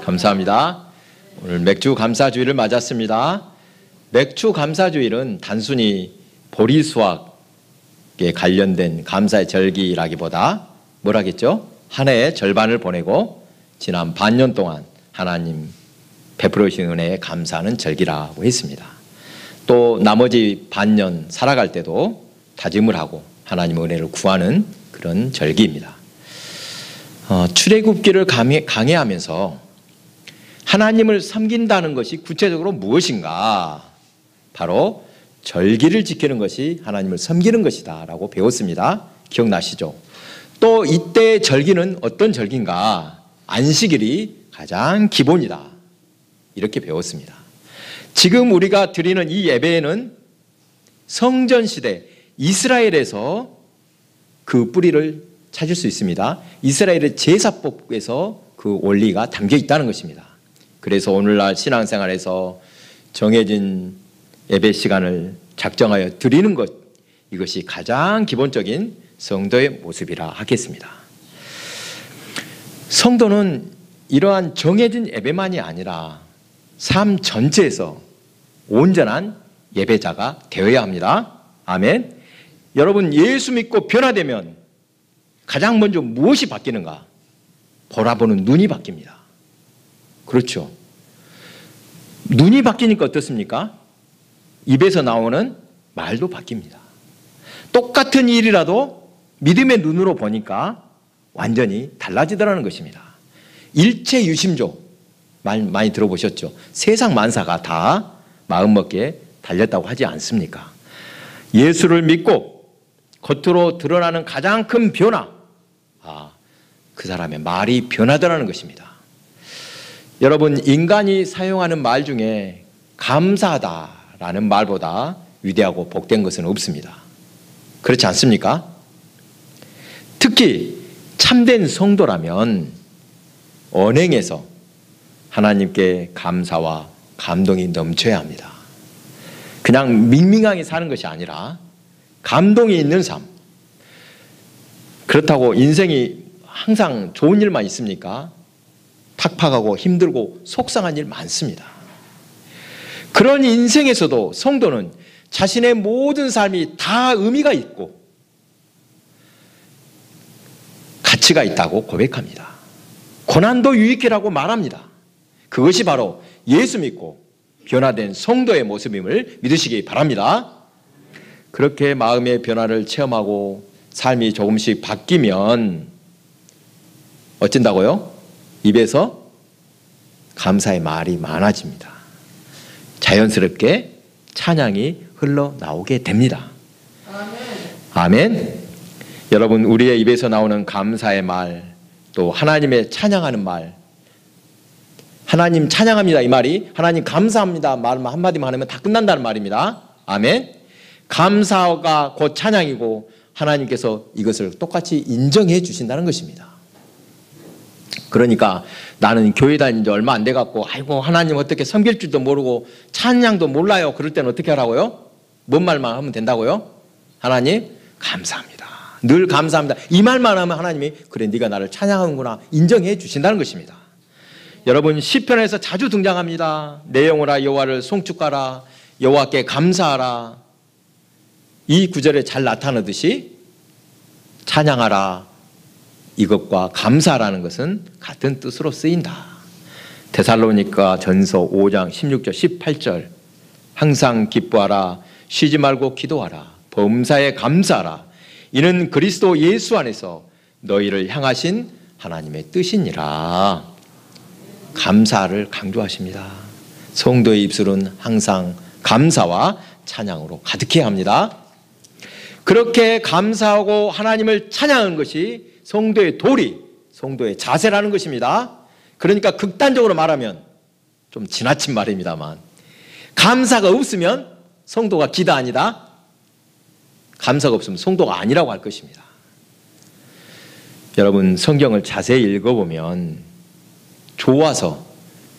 감사합니다. 오늘 맥주 감사주일을 맞았습니다. 맥주 감사주일은 단순히 보리 수확에 관련된 감사의 절기라기보다 뭐라겠죠? 한 해의 절반을 보내고 지난 반년 동안 하나님 베풀어 주신 은혜에 감사하는 절기라고 했습니다. 또 나머지 반년 살아갈 때도 다짐을 하고 하나님의 은혜를 구하는 그런 절기입니다. 출애굽기를 강해하면서 하나님을 섬긴다는 것이 구체적으로 무엇인가? 바로 절기를 지키는 것이 하나님을 섬기는 것이다 라고 배웠습니다. 기억나시죠? 또 이때의 절기는 어떤 절기인가? 안식일이 가장 기본이다 이렇게 배웠습니다. 지금 우리가 드리는 이 예배에는 성전시대 이스라엘에서 그 뿌리를 찾을 수 있습니다. 이스라엘의 제사법에서 그 원리가 담겨 있다는 것입니다. 그래서 오늘날 신앙생활에서 정해진 예배 시간을 작정하여 드리는 것, 이것이 가장 기본적인 성도의 모습이라 하겠습니다. 성도는 이러한 정해진 예배만이 아니라 삶 전체에서 온전한 예배자가 되어야 합니다. 아멘. 여러분, 예수 믿고 변화되면 가장 먼저 무엇이 바뀌는가? 보라보는 눈이 바뀝니다. 그렇죠. 눈이 바뀌니까 어떻습니까? 입에서 나오는 말도 바뀝니다. 똑같은 일이라도 믿음의 눈으로 보니까 완전히 달라지더라는 것입니다. 일체유심조 말 많이 들어보셨죠? 세상 만사가 다 마음먹기에 달렸다고 하지 않습니까? 예수를 믿고 겉으로 드러나는 가장 큰 변화, 그 사람의 말이 변하더라는 것입니다. 여러분, 인간이 사용하는 말 중에 감사하다라는 말보다 위대하고 복된 것은 없습니다. 그렇지 않습니까? 특히 참된 성도라면 언행에서 하나님께 감사와 감동이 넘쳐야 합니다. 그냥 밍밍하게 사는 것이 아니라 감동이 있는 삶. 그렇다고 인생이 항상 좋은 일만 있습니까? 팍팍하고 힘들고 속상한 일 많습니다. 그런 인생에서도 성도는 자신의 모든 삶이 다 의미가 있고 가치가 있다고 고백합니다. 고난도 유익이라고 말합니다. 그것이 바로 예수 믿고 변화된 성도의 모습임을 믿으시기 바랍니다. 그렇게 마음의 변화를 체험하고 삶이 조금씩 바뀌면 어쩐다고요? 입에서 감사의 말이 많아집니다. 자연스럽게 찬양이 흘러나오게 됩니다. 아멘. 여러분, 우리의 입에서 나오는 감사의 말, 또 하나님의 찬양하는 말, 하나님 찬양합니다 이 말이 하나님 감사합니다 말만 한마디만 하면 다 끝난다는 말입니다. 아멘. 감사가 곧 찬양이고 하나님께서 이것을 똑같이 인정해 주신다는 것입니다. 그러니까 나는 교회 다닌 지 얼마 안 돼갖고 아이고 하나님 어떻게 섬길 줄도 모르고 찬양도 몰라요. 그럴 때는 어떻게 하라고요? 뭔 말만 하면 된다고요? 하나님 감사합니다. 늘 감사합니다. 이 말만 하면 하나님이 그래 네가 나를 찬양하는구나 인정해 주신다는 것입니다. 여러분, 시편에서 자주 등장합니다. 내 영혼아 여호와를 송축하라, 여호와께 감사하라. 이 구절에 잘 나타나듯이 찬양하라, 이것과 감사라는 것은 같은 뜻으로 쓰인다. 데살로니가 전서 5장 16절 18절 항상 기뻐하라, 쉬지 말고 기도하라, 범사에 감사하라. 이는 그리스도 예수 안에서 너희를 향하신 하나님의 뜻이니라. 감사를 강조하십니다. 성도의 입술은 항상 감사와 찬양으로 가득해야 합니다. 그렇게 감사하고 하나님을 찬양하는 것이 성도의 도리, 성도의 자세라는 것입니다. 그러니까 극단적으로 말하면 좀 지나친 말입니다만 감사가 없으면 성도가 기다 아니다. 감사가 없으면 성도가 아니라고 할 것입니다. 여러분, 성경을 자세히 읽어보면 좋아서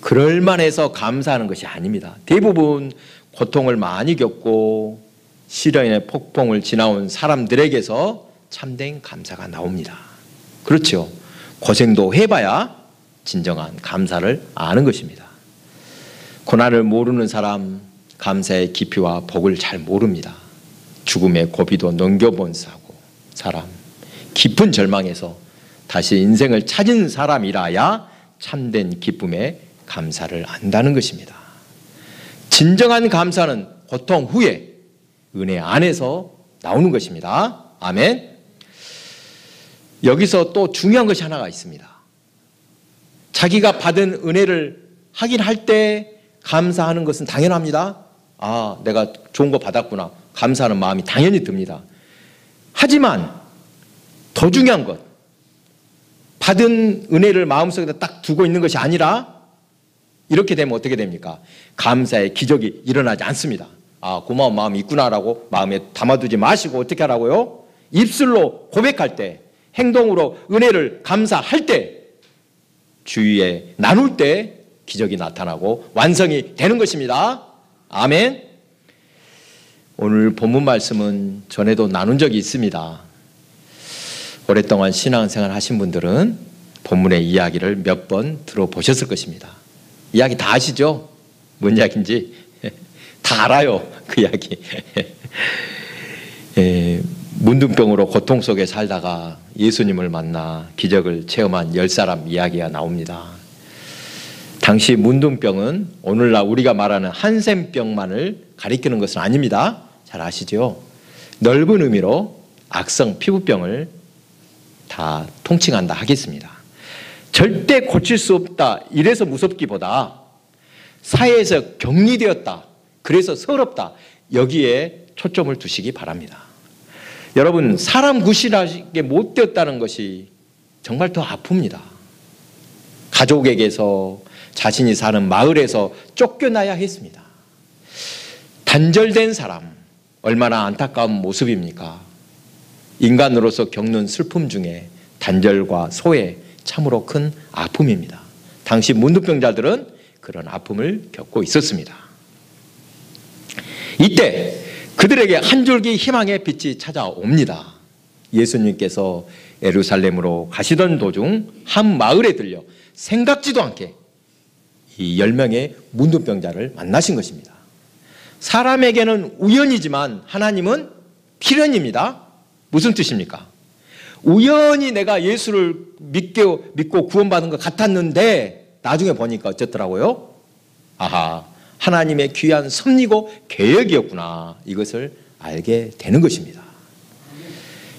그럴만해서 감사하는 것이 아닙니다. 대부분 고통을 많이 겪고 시련의 폭풍을 지나온 사람들에게서 참된 감사가 나옵니다. 그렇죠. 고생도 해봐야 진정한 감사를 아는 것입니다. 고난을 모르는 사람 감사의 깊이와 복을 잘 모릅니다. 죽음의 고비도 넘겨본 사람, 깊은 절망에서 다시 인생을 찾은 사람이라야 참된 기쁨에 감사를 안다는 것입니다. 진정한 감사는 고통 후에 은혜 안에서 나오는 것입니다. 아멘. 여기서 또 중요한 것이 하나가 있습니다. 자기가 받은 은혜를 확인할 때 감사하는 것은 당연합니다. 아, 내가 좋은 거 받았구나. 감사하는 마음이 당연히 듭니다. 하지만 더 중요한 것, 받은 은혜를 마음속에 딱 두고 있는 것이 아니라 이렇게 되면 어떻게 됩니까? 감사의 기적이 일어나지 않습니다. 아, 고마운 마음이 있구나라고 마음에 담아두지 마시고 어떻게 하라고요? 입술로 고백할 때, 행동으로 은혜를 감사할 때, 주위에 나눌 때 기적이 나타나고 완성이 되는 것입니다. 아멘. 오늘 본문 말씀은 전에도 나눈 적이 있습니다. 오랫동안 신앙생활 하신 분들은 본문의 이야기를 몇 번 들어보셨을 것입니다. 이야기 다 아시죠? 뭔 이야기인지 다 알아요. 그 이야기. 문둥병으로 고통 속에 살다가 예수님을 만나 기적을 체험한 10사람 이야기가 나옵니다. 당시 문둥병은 오늘날 우리가 말하는 한센병만을 가리키는 것은 아닙니다. 잘 아시죠? 넓은 의미로 악성 피부병을 다 통칭한다 하겠습니다. 절대 고칠 수 없다, 이래서 무섭기보다 사회에서 격리되었다, 그래서 서럽다, 여기에 초점을 두시기 바랍니다. 여러분, 사람 구실하게 못 되었다는 것이 정말 더 아픕니다. 가족에게서, 자신이 사는 마을에서 쫓겨나야 했습니다. 단절된 사람, 얼마나 안타까운 모습입니까? 인간으로서 겪는 슬픔 중에 단절과 소외, 참으로 큰 아픔입니다. 당시 문둥병자들은 그런 아픔을 겪고 있었습니다. 이때 그들에게 한 줄기 희망의 빛이 찾아옵니다. 예수님께서 예루살렘으로 가시던 도중 한 마을에 들려 생각지도 않게 이 10명의 문둥병자를 만나신 것입니다. 사람에게는 우연이지만 하나님은 필연입니다. 무슨 뜻입니까? 우연히 내가 예수를 믿고 구원받은 것 같았는데 나중에 보니까 어쨌더라고요? 아하, 하나님의 귀한 섭리고 계획이었구나, 이것을 알게 되는 것입니다.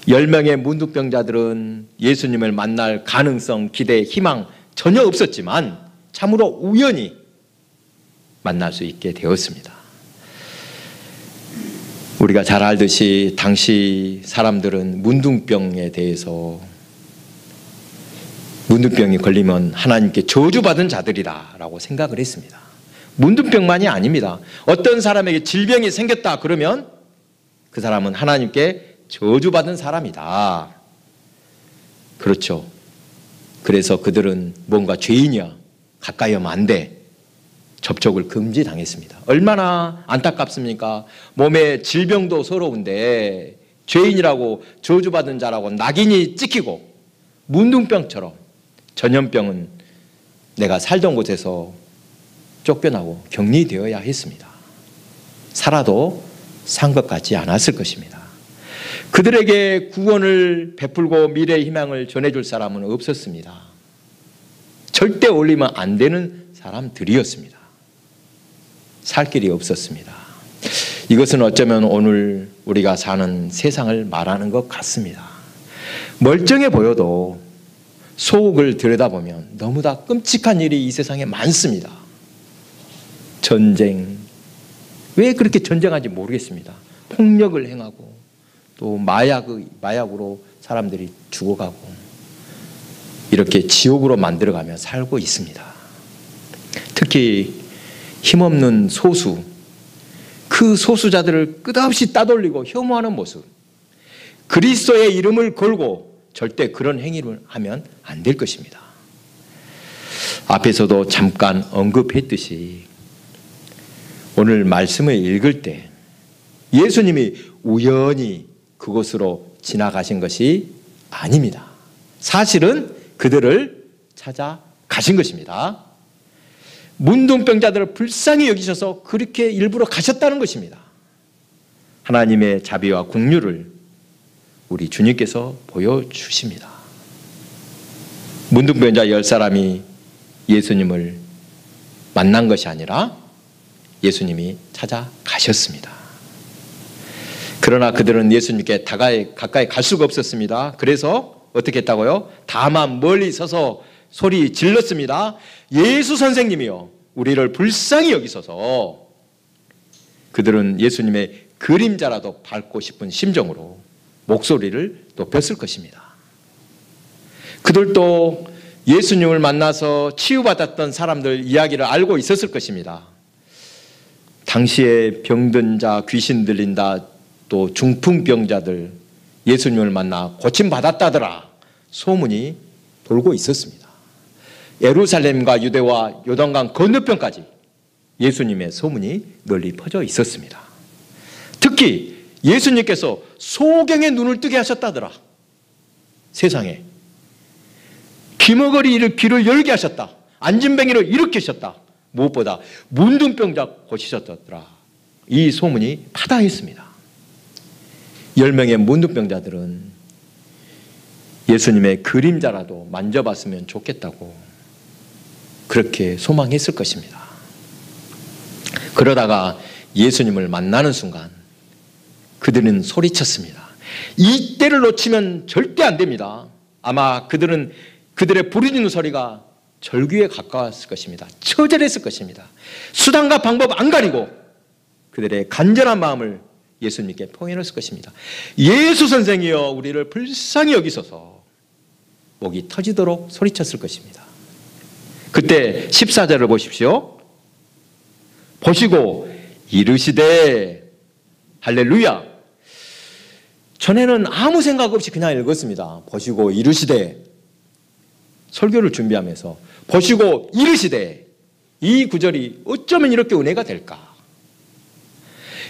10명의 문둥병자들은 예수님을 만날 가능성, 기대, 희망 전혀 없었지만 참으로 우연히 만날 수 있게 되었습니다. 우리가 잘 알듯이 당시 사람들은 문둥병에 대해서 문둥병이 걸리면 하나님께 저주받은 자들이라고 생각을 했습니다. 문둥병만이 아닙니다. 어떤 사람에게 질병이 생겼다 그러면 그 사람은 하나님께 저주받은 사람이다. 그렇죠. 그래서 그들은 뭔가 죄인이야, 가까이 하면 안 돼, 접촉을 금지당했습니다. 얼마나 안타깝습니까? 몸에 질병도 서러운데 죄인이라고 저주받은 자라고 낙인이 찍히고, 문둥병처럼 전염병은 내가 살던 곳에서 쫓겨나고 격리되어야 했습니다. 살아도 산 것 같지 않았을 것입니다. 그들에게 구원을 베풀고 미래의 희망을 전해줄 사람은 없었습니다. 절대 올리면 안 되는 사람들이었습니다. 살 길이 없었습니다. 이것은 어쩌면 오늘 우리가 사는 세상을 말하는 것 같습니다. 멀쩡해 보여도 속을 들여다보면 너무나 끔찍한 일이 이 세상에 많습니다. 전쟁, 왜 그렇게 전쟁하는지 모르겠습니다. 폭력을 행하고 또 마약으로 사람들이 죽어가고 이렇게 지옥으로 만들어가며 살고 있습니다. 특히 힘없는 소수, 그 소수자들을 끝없이 따돌리고 혐오하는 모습, 그리스도의 이름을 걸고 절대 그런 행위를 하면 안 될 것입니다. 앞에서도 잠깐 언급했듯이 오늘 말씀을 읽을 때 예수님이 우연히 그곳으로 지나가신 것이 아닙니다. 사실은 그들을 찾아 가신 것입니다. 문둥병자들을 불쌍히 여기셔서 그렇게 일부러 가셨다는 것입니다. 하나님의 자비와 긍휼을 우리 주님께서 보여주십니다. 문둥병자 10사람이 예수님을 만난 것이 아니라 예수님이 찾아가셨습니다. 그러나 그들은 예수님께 가까이 갈 수가 없었습니다. 그래서 어떻게 했다고요? 다만 멀리 서서 소리 질렀습니다. 예수 선생님이요, 우리를 불쌍히 여기소서. 그들은 예수님의 그림자라도 밟고 싶은 심정으로 목소리를 높였을 것입니다. 그들도 예수님을 만나서 치유받았던 사람들 이야기를 알고 있었을 것입니다. 당시에 병든 자, 귀신 들린다, 또 중풍병자들 예수님을 만나 고침받았다더라 소문이 돌고 있었습니다. 예루살렘과 유대와 요단강 건너편까지 예수님의 소문이 널리 퍼져 있었습니다. 특히 예수님께서 소경의 눈을 뜨게 하셨다더라. 세상에. 귀머거리 귀를 열게 하셨다. 안진뱅이를 일으키셨다. 무엇보다 문둥병자 고치셨더라. 이 소문이 파다했습니다. 10명의 문둥병자들은 예수님의 그림자라도 만져봤으면 좋겠다고 그렇게 소망했을 것입니다. 그러다가 예수님을 만나는 순간 그들은 소리쳤습니다. 이 때를 놓치면 절대 안 됩니다. 아마 그들은 그들의 부르짖는 소리가 절규에 가까웠을 것입니다. 처절했을 것입니다. 수단과 방법 안 가리고 그들의 간절한 마음을 예수님께 포인했을 것입니다. 예수 선생이여 우리를 불쌍히 여기소서. 목이 터지도록 소리쳤을 것입니다. 그때 14절을 보십시오. 보시고 이르시되 할렐루야. 전에는 아무 생각 없이 그냥 읽었습니다. 보시고 이르시되. 설교를 준비하면서 보시고 이르시되, 이 구절이 어쩌면 이렇게 은혜가 될까?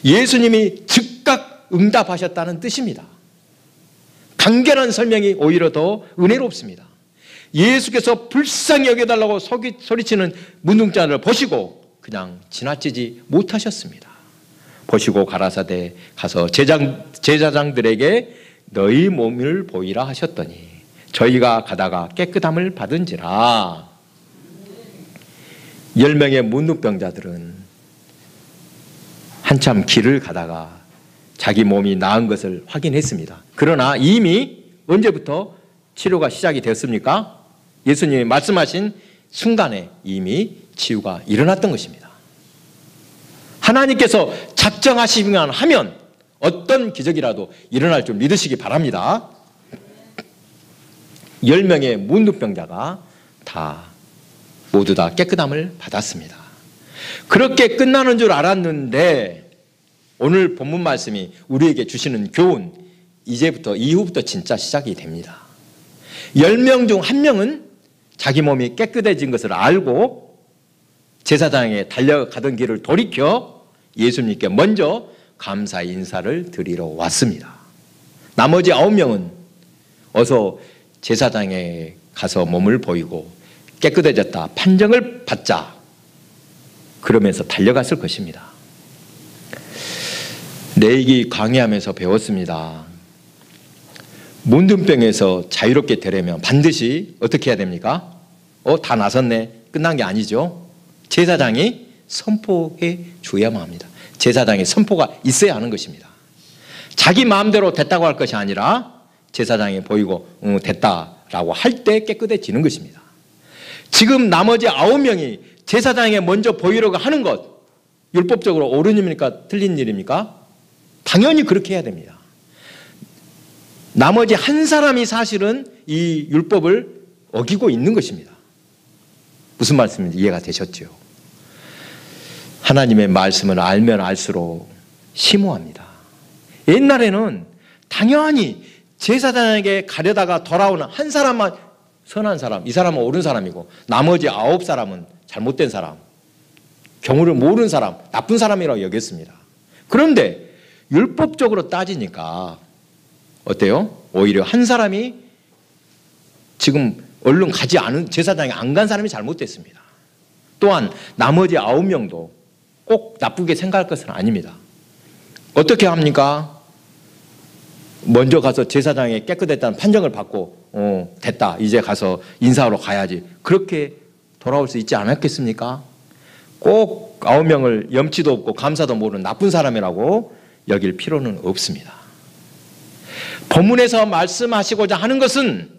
예수님이 즉각 응답하셨다는 뜻입니다. 간결한 설명이 오히려 더 은혜롭습니다. 예수께서 불쌍히 여겨달라고 소리치는 문둥자를 보시고 그냥 지나치지 못하셨습니다. 보시고 가라사대 가서 제사장들에게 너희 몸을 보이라 하셨더니 저희가 가다가 깨끗함을 받은지라. 10명의 문둥병자들은 한참 길을 가다가 자기 몸이 나은 것을 확인했습니다. 그러나 이미 언제부터 치료가 시작이 되었습니까? 예수님이 말씀하신 순간에 이미 치유가 일어났던 것입니다. 하나님께서 작정하시면 하면 어떤 기적이라도 일어날 줄 믿으시기 바랍니다. 10명의 문둥병자가 모두 다 깨끗함을 받았습니다. 그렇게 끝나는 줄 알았는데 오늘 본문 말씀이 우리에게 주시는 교훈, 이후부터 진짜 시작이 됩니다. 10명 중 1명은 자기 몸이 깨끗해진 것을 알고 제사장에 달려가던 길을 돌이켜 예수님께 먼저 감사 인사를 드리러 왔습니다. 나머지 9명은 어서 제사장에 가서 몸을 보이고 깨끗해졌다 판정을 받자 그러면서 달려갔을 것입니다. 레위기 강의하면서 배웠습니다. 문둥병에서 자유롭게 되려면 반드시 어떻게 해야 됩니까? 다 나섰네. 끝난 게 아니죠. 제사장이 선포해 줘야만 합니다. 제사장의 선포가 있어야 하는 것입니다. 자기 마음대로 됐다고 할 것이 아니라 제사장이 보이고 됐다라고 할 때 깨끗해지는 것입니다. 지금 나머지 9명이 제사장에 먼저 보이려고 하는 것 율법적으로 옳은 일입니까? 틀린 일입니까? 당연히 그렇게 해야 됩니다. 나머지 한 사람이 사실은 이 율법을 어기고 있는 것입니다. 무슨 말씀인지 이해가 되셨죠? 하나님의 말씀을 알면 알수록 심오합니다. 옛날에는 당연히 제사장에게 가려다가 돌아오는 한 사람만 선한 사람, 이 사람은 옳은 사람이고 나머지 9사람은 잘못된 사람, 경우를 모르는 사람, 나쁜 사람이라고 여겼습니다. 그런데 율법적으로 따지니까 어때요? 오히려 한 사람이 지금 얼른 가지 않은 제사장이 안 간 사람이 잘못됐습니다. 또한 나머지 9명도 꼭 나쁘게 생각할 것은 아닙니다. 어떻게 합니까? 먼저 가서 제사장이 깨끗했다는 판정을 받고 됐다, 이제 가서 인사하러 가야지, 그렇게 돌아올 수 있지 않았겠습니까? 꼭 9명을 염치도 없고 감사도 모르는 나쁜 사람이라고 여길 필요는 없습니다. 본문에서 말씀하시고자 하는 것은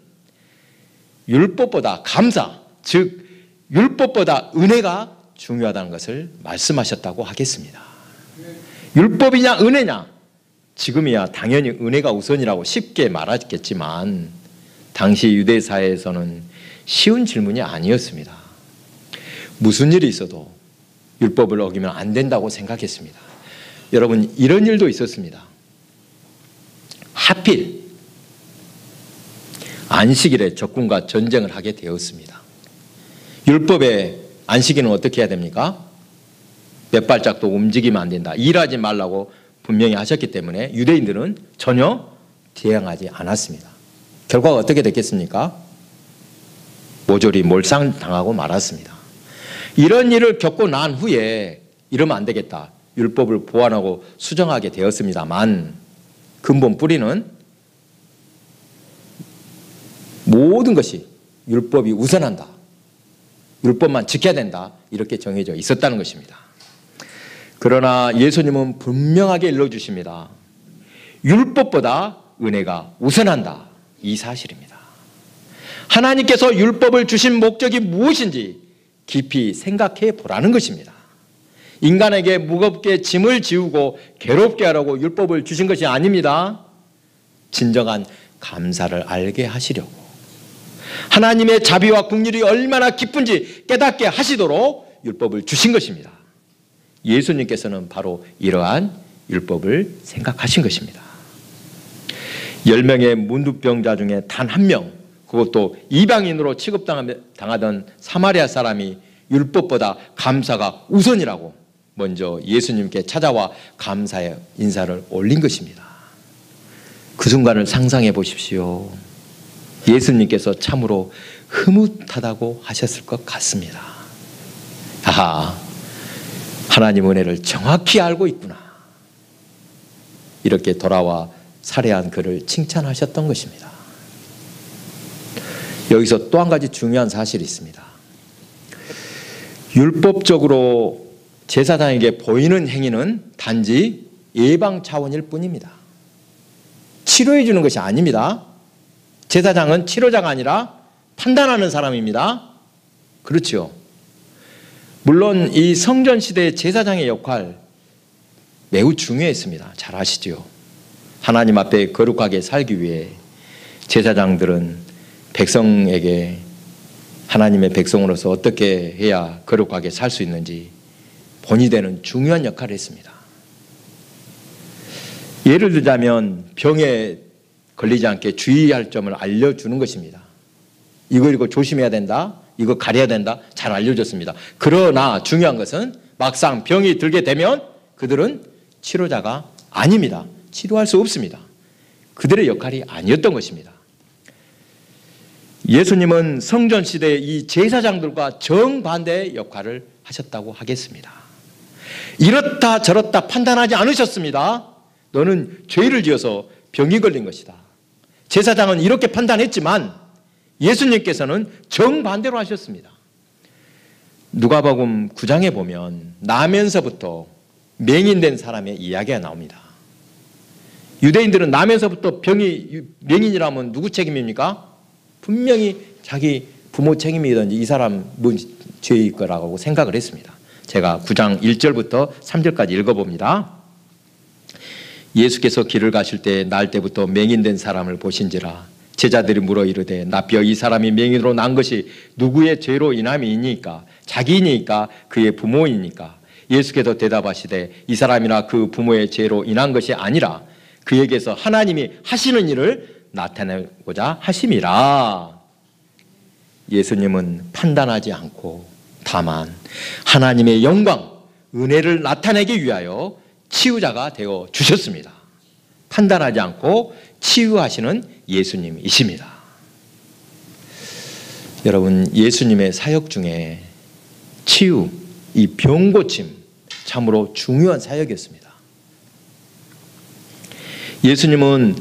율법보다 감사, 즉 율법보다 은혜가 중요하다는 것을 말씀하셨다고 하겠습니다. 율법이냐 은혜냐, 지금이야 당연히 은혜가 우선이라고 쉽게 말하겠지만 당시 유대 사회에서는 쉬운 질문이 아니었습니다. 무슨 일이 있어도 율법을 어기면 안 된다고 생각했습니다. 여러분, 이런 일도 있었습니다. 하필 안식일에 적군과 전쟁을 하게 되었습니다. 율법의 안식일은 어떻게 해야 됩니까? 몇 발짝도 움직이면 안 된다, 일하지 말라고 분명히 하셨기 때문에 유대인들은 전혀 대항하지 않았습니다. 결과가 어떻게 됐겠습니까? 모조리 몰상당하고 말았습니다. 이런 일을 겪고 난 후에 이러면 안 되겠다, 율법을 보완하고 수정하게 되었습니다만 근본 뿌리는 모든 것이 율법이 우선한다, 율법만 지켜야 된다, 이렇게 정해져 있었다는 것입니다. 그러나 예수님은 분명하게 일러주십니다. 율법보다 은혜가 우선한다, 이 사실입니다. 하나님께서 율법을 주신 목적이 무엇인지 깊이 생각해 보라는 것입니다. 인간에게 무겁게 짐을 지우고 괴롭게 하라고 율법을 주신 것이 아닙니다. 진정한 감사를 알게 하시려고, 하나님의 자비와 긍휼이 얼마나 깊은지 깨닫게 하시도록 율법을 주신 것입니다. 예수님께서는 바로 이러한 율법을 생각하신 것입니다. 10명의 문둥병자 중에 단 한 명, 그것도 이방인으로 취급당하던 사마리아 사람이 율법보다 감사가 우선이라고 먼저 예수님께 찾아와 감사의 인사를 올린 것입니다. 그 순간을 상상해 보십시오. 예수님께서 참으로 흐뭇하다고 하셨을 것 같습니다. 아하, 하나님 은혜를 정확히 알고 있구나, 이렇게 돌아와 살해한 그를 칭찬하셨던 것입니다. 여기서 또 한 가지 중요한 사실이 있습니다. 율법적으로 제사장에게 보이는 행위는 단지 예방 차원일 뿐입니다. 치료해 주는 것이 아닙니다. 제사장은 치료자가 아니라 판단하는 사람입니다. 그렇죠. 물론 이 성전 시대의 제사장의 역할 매우 중요했습니다. 잘 아시죠? 하나님 앞에 거룩하게 살기 위해 제사장들은 백성에게 하나님의 백성으로서 어떻게 해야 거룩하게 살 수 있는지 본이 되는 중요한 역할을 했습니다. 예를 들자면 병에 걸리지 않게 주의할 점을 알려주는 것입니다. 이거 조심해야 된다, 이거 가려야 된다, 잘 알려줬습니다. 그러나 중요한 것은 막상 병이 들게 되면 그들은 치료자가 아닙니다. 치료할 수 없습니다. 그들의 역할이 아니었던 것입니다. 예수님은 성전 시대의 이 제사장들과 정반대의 역할을 하셨다고 하겠습니다. 이렇다 저렇다 판단하지 않으셨습니다. 너는 죄를 지어서 병이 걸린 것이다. 제사장은 이렇게 판단했지만 예수님께서는 정반대로 하셨습니다. 누가복음 9장에 보면 나면서부터 맹인된 사람의 이야기가 나옵니다. 유대인들은 나면서부터 병이 맹인이라면 누구 책임입니까? 분명히 자기 부모 책임이든지 이 사람 죄일 거라고 생각을 했습니다. 제가 9장 1절부터 3절까지 읽어봅니다. 예수께서 길을 가실 때 날 때부터 맹인된 사람을 보신지라. 제자들이 물어 이르되 나뼈 이 사람이 맹인으로 난 것이 누구의 죄로 인함이니까? 자기니까 그의 부모이니까? 예수께서 대답하시되 이 사람이나 그 부모의 죄로 인한 것이 아니라 그에게서 하나님이 하시는 일을 나타내고자 하심이라. 예수님은 판단하지 않고 다만 하나님의 영광, 은혜를 나타내기 위하여 치유자가 되어 주셨습니다. 판단하지 않고 치유하시는 예수님이십니다. 여러분, 예수님의 사역 중에 치유, 이 병고침 참으로 중요한 사역이었습니다. 예수님은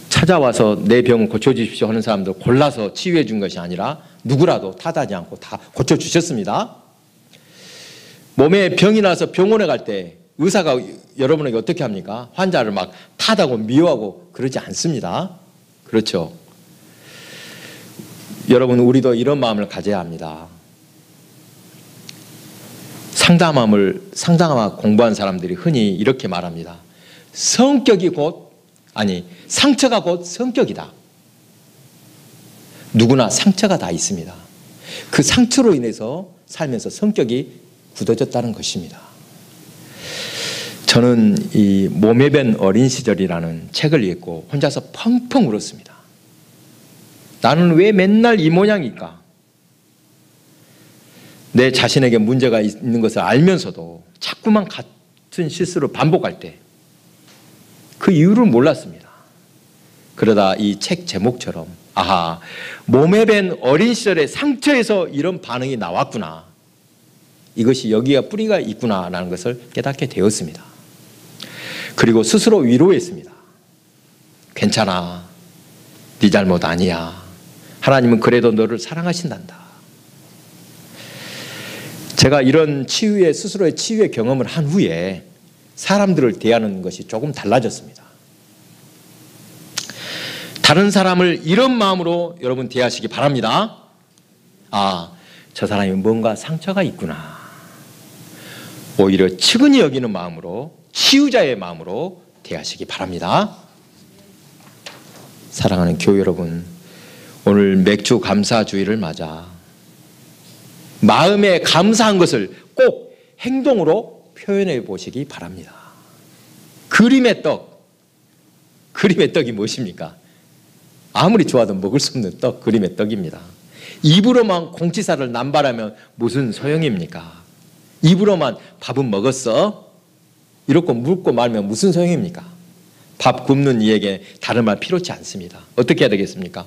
찾아와서 내 병을 고쳐주십시오 하는 사람들 골라서 치유해 준 것이 아니라 누구라도 탓하지 않고 다 고쳐주셨습니다. 몸에 병이 나서 병원에 갈 때 의사가 여러분에게 어떻게 합니까? 환자를 막 탓하고 미워하고 그러지 않습니다. 그렇죠? 여러분, 우리도 이런 마음을 가져야 합니다. 상담함을 공부한 사람들이 흔히 이렇게 말합니다. 상처가 곧 성격이다. 누구나 상처가 다 있습니다. 그 상처로 인해서 살면서 성격이 굳어졌다는 것입니다. 저는 이 몸에 밴 어린 시절이라는 책을 읽고 혼자서 펑펑 울었습니다. 나는 왜 맨날 이 모양일까? 내 자신에게 문제가 있는 것을 알면서도 자꾸만 같은 실수를 반복할 때 그 이유를 몰랐습니다. 그러다 이 책 제목처럼 아하, 몸에 밴 어린 시절의 상처에서 이런 반응이 나왔구나. 이것이 여기가 뿌리가 있구나라는 것을 깨닫게 되었습니다. 그리고 스스로 위로했습니다. 괜찮아. 네 잘못 아니야. 하나님은 그래도 너를 사랑하신단다. 제가 이런 스스로의 치유의 경험을 한 후에 사람들을 대하는 것이 조금 달라졌습니다. 다른 사람을 이런 마음으로 여러분 대하시기 바랍니다. 아, 저 사람이 뭔가 상처가 있구나. 오히려 측은히 여기는 마음으로, 치유자의 마음으로 대하시기 바랍니다. 사랑하는 교회 여러분, 오늘 맥주 감사주의를 맞아 마음에 감사한 것을 꼭 행동으로 표현해 보시기 바랍니다. 그림의 떡이 무엇입니까? 아무리 좋아도 먹을 수 없는 떡, 그림의 떡입니다. 입으로만 공치사를 남발하면 무슨 소용입니까? 입으로만 밥은 먹었어? 이렇게 묻고 말면 무슨 소용입니까? 밥 굶는 이에게 다른 말 필요치 않습니다. 어떻게 해야 되겠습니까?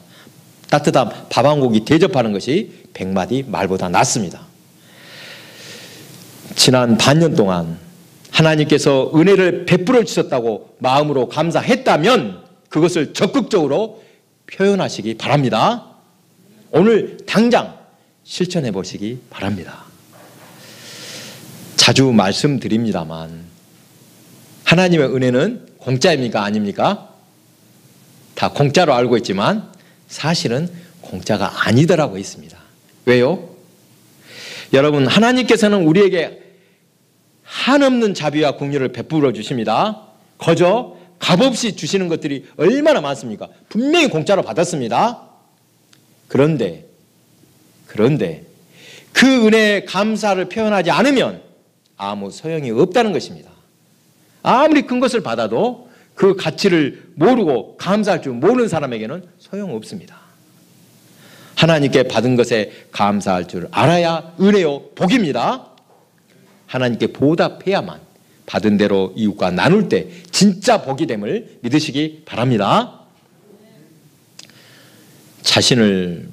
따뜻한 밥 한 공기 대접하는 것이 100마디 말보다 낫습니다. 지난 반년 동안 하나님께서 은혜를 베풀어 주셨다고 마음으로 감사했다면 그것을 적극적으로 표현하시기 바랍니다. 오늘 당장 실천해 보시기 바랍니다. 자주 말씀드립니다만 하나님의 은혜는 공짜입니까? 아닙니까? 다 공짜로 알고 있지만 사실은 공짜가 아니더라고 있습니다. 왜요? 여러분, 하나님께서는 우리에게 한없는 자비와 긍휼을 베풀어 주십니다. 거저 값없이 주시는 것들이 얼마나 많습니까? 분명히 공짜로 받았습니다. 그런데 그 은혜에 감사를 표현하지 않으면 아무 소용이 없다는 것입니다. 아무리 큰 것을 받아도 그 가치를 모르고 감사할 줄 모르는 사람에게는 소용없습니다. 하나님께 받은 것에 감사할 줄 알아야 은혜요 복입니다. 하나님께 보답해야만 받은 대로 이웃과 나눌 때 진짜 복이 됨을 믿으시기 바랍니다. 자신을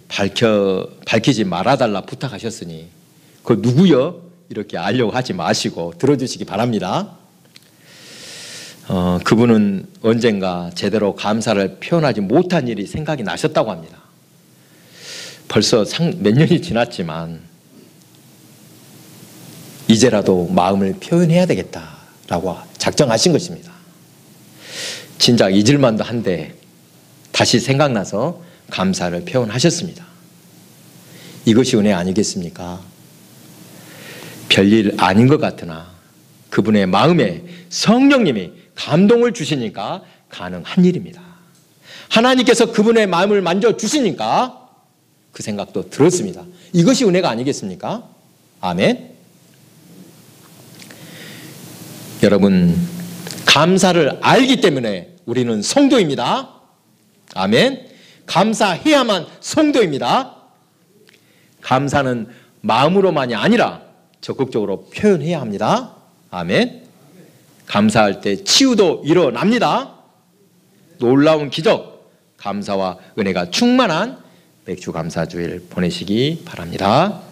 밝히지 말아달라 부탁하셨으니 그 누구여? 이렇게 알려고 하지 마시고 들어주시기 바랍니다. 그분은 언젠가 제대로 감사를 표현하지 못한 일이 생각이 나셨다고 합니다. 벌써 몇 년이 지났지만 이제라도 마음을 표현해야 되겠다라고 작정하신 것입니다. 진작 잊을만도 한데 다시 생각나서 감사를 표현하셨습니다. 이것이 은혜 아니겠습니까? 별일 아닌 것 같으나 그분의 마음에 성령님이 감동을 주시니까 가능한 일입니다. 하나님께서 그분의 마음을 만져주시니까 그 생각도 들었습니다. 이것이 은혜가 아니겠습니까? 아멘. 여러분, 감사를 알기 때문에 우리는 성도입니다. 아멘. 감사해야만 성도입니다. 감사는 마음으로만이 아니라 적극적으로 표현해야 합니다. 아멘. 감사할 때 치유도 일어납니다. 놀라운 기적, 감사와 은혜가 충만한 맥주 감사주일 보내시기 바랍니다.